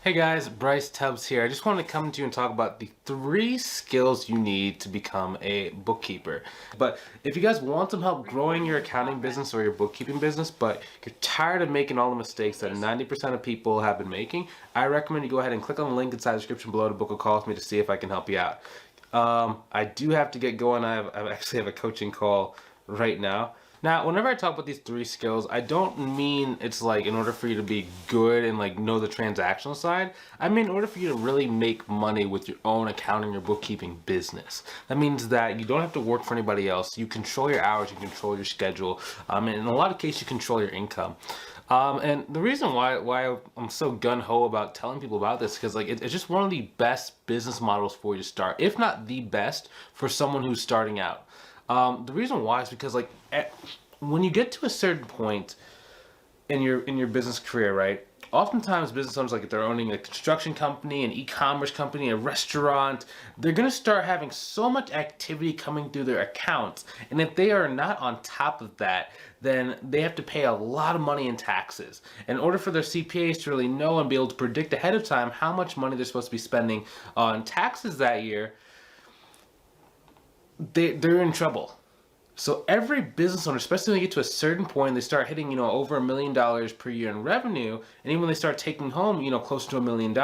Hey guys, Bryce Tubbs here. I just wanted to come to you and talk about the 3 skills you need to become a bookkeeper. But if you guys want some help growing your accounting business or your bookkeeping business, but you're tired of making all the mistakes that 90% of people have been making, I recommend you go ahead and click on the link inside the description below to book a call with me to see if I can help you out. I do have to get going. I actually have a coaching call right now. Now, whenever I talk about these 3 skills, I don't mean it's like in order for you to be good and like know the transactional side. I mean in order for you to really make money with your own accounting or bookkeeping business. That means that you don't have to work for anybody else. You control your hours, you control your schedule, and in a lot of cases you control your income. And the reason why I'm so gun-ho about telling people about this, because like it's just one of the best business models for you to start, if not the best for someone who's starting out. The reason why is because like when you get to a certain point in your business career, right? Oftentimes business owners, like if they're owning a construction company, an e-commerce company, a restaurant, they're gonna start having so much activity coming through their accounts. And if they are not on top of that, then they have to pay a lot of money in taxes. In order for their CPAs to really know and be able to predict ahead of time how much money they're supposed to be spending on taxes that year, they're in trouble. So every business owner, especially when they get to a certain point, they start hitting, over $1 million per year in revenue, and even when they start taking home, close to $1 million,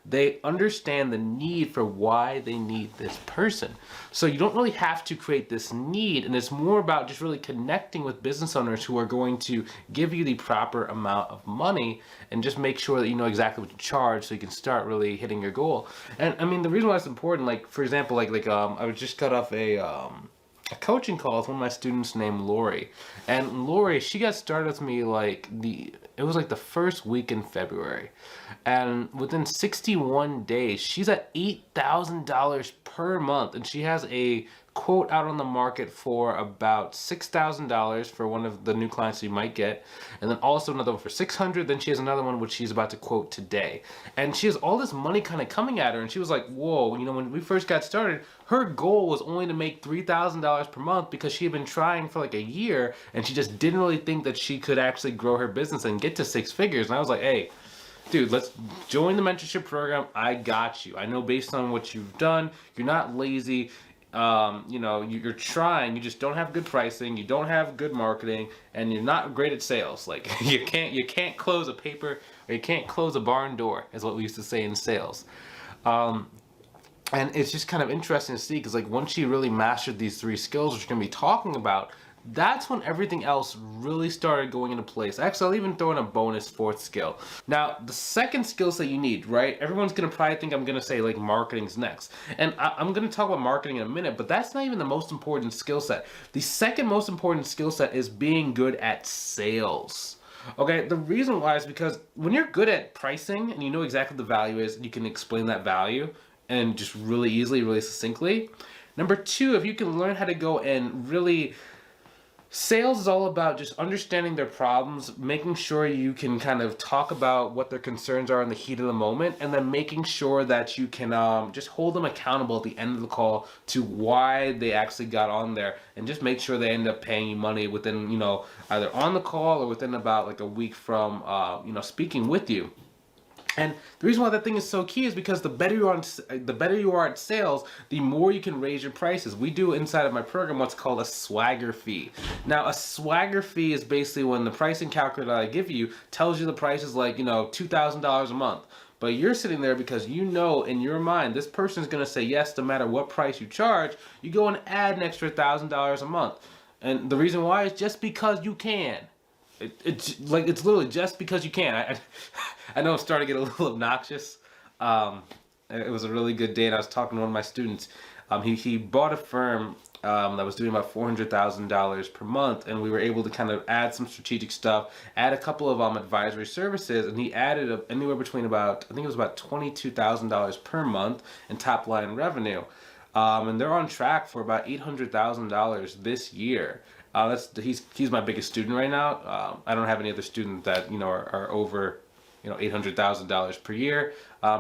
they understand the need for why they need this person. So you don't really have to create this need, and it's more about just really connecting with business owners who are going to give you the proper amount of money and just make sure that you know exactly what to charge so you can start really hitting your goal. And I mean, the reason why it's important, like for example, I was just cut off a coaching call with one of my students named Lori. And Lori, she got started with me it was like the first week in February. And within 61 days, she's at $8,000 per month. And she has a quote out on the market for about $6,000 for one of the new clients you might get, and then also another one for $600. Then she has another one which she's about to quote today, and she has all this money kind of coming at her. And she was like, "Whoa!" When we first got started, her goal was only to make $3,000 per month because she had been trying for like a year, and she just didn't really think that she could actually grow her business and get to 6 figures. And I was like, "Hey, dude, let's join the mentorship program. I got you. I know based on what you've done, you're not lazy. You're trying. You just don't have good pricing. You don't have good marketing, and you're not great at sales. Like you can't close a paper, or you can't close a barn door, is what we used to say in sales." And it's just kind of interesting to see because like once she really mastered these 3 skills, which we're gonna be talking about, that's when everything else really started going into place. Actually, I'll even throw in a bonus 4th skill. Now, the second skills that you need, right? Everyone's gonna probably think I'm gonna say like marketing's next. And I'm gonna talk about marketing in a minute, but that's not even the most important skill set. The second most important skill set is being good at sales. Okay, the reason why is because when you're good at pricing and you know exactly what the value is and you can explain that value and just really easily, really succinctly. Number 2, if you can learn how to go and really sales is all about just understanding their problems, making sure you can kind of talk about what their concerns are in the heat of the moment, and then making sure that you can just hold them accountable at the end of the call to why they actually got on there, and just make sure they end up paying you money within, either on the call or within about like a week from, speaking with you. And the reason why that thing is so key is because the better you are at sales, the more you can raise your prices. We do inside of my program what's called a swagger fee. Now, a swagger fee is basically when the pricing calculator I give you tells you the price is like, $2,000 a month. But you're sitting there because you know in your mind this person is going to say yes no matter what price you charge. You go and add an extra $1,000 a month. And the reason why is just because you can. It's literally just because you can. I know I'm starting to get a little obnoxious. It was a really good day, and I was talking to one of my students. He bought a firm that was doing about $400,000 per month, and we were able to kind of add some strategic stuff, add a couple of advisory services, and he added anywhere between about, I think it was about $22,000 per month in top line revenue. And they're on track for about $800,000 this year. He's my biggest student right now. I don't have any other student that are over $800,000 per year.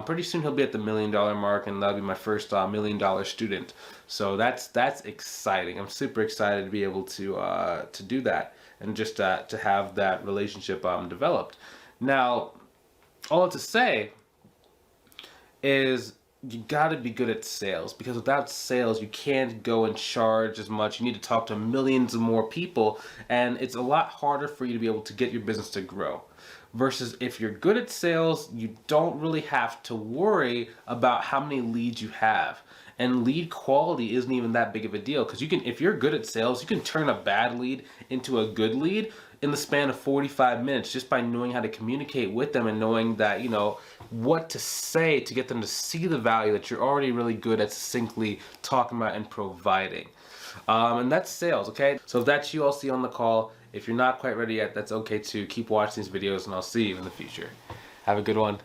Pretty soon he'll be at the $1 million mark, and that'll be my first $1 million student. So that's exciting. I'm super excited to be able to do that and just to have that relationship developed. Now, all to say is you got to be good at sales, because without sales you can't go and charge as much. You need to talk to millions of more people, and it's a lot harder for you to be able to get your business to grow. Versus if you're good at sales, you don't really have to worry about how many leads you have. And lead quality isn't even that big of a deal, because you can, if you're good at sales, you can turn a bad lead into a good lead in the span of 45 minutes just by knowing how to communicate with them and knowing that, you know, what to say to get them to see the value that you're already really good at succinctly talking about and providing. And that's sales, okay? So if that's you, I'll see you on the call. If you're not quite ready yet, that's okay too. Keep watching these videos, and I'll see you in the future. Have a good one.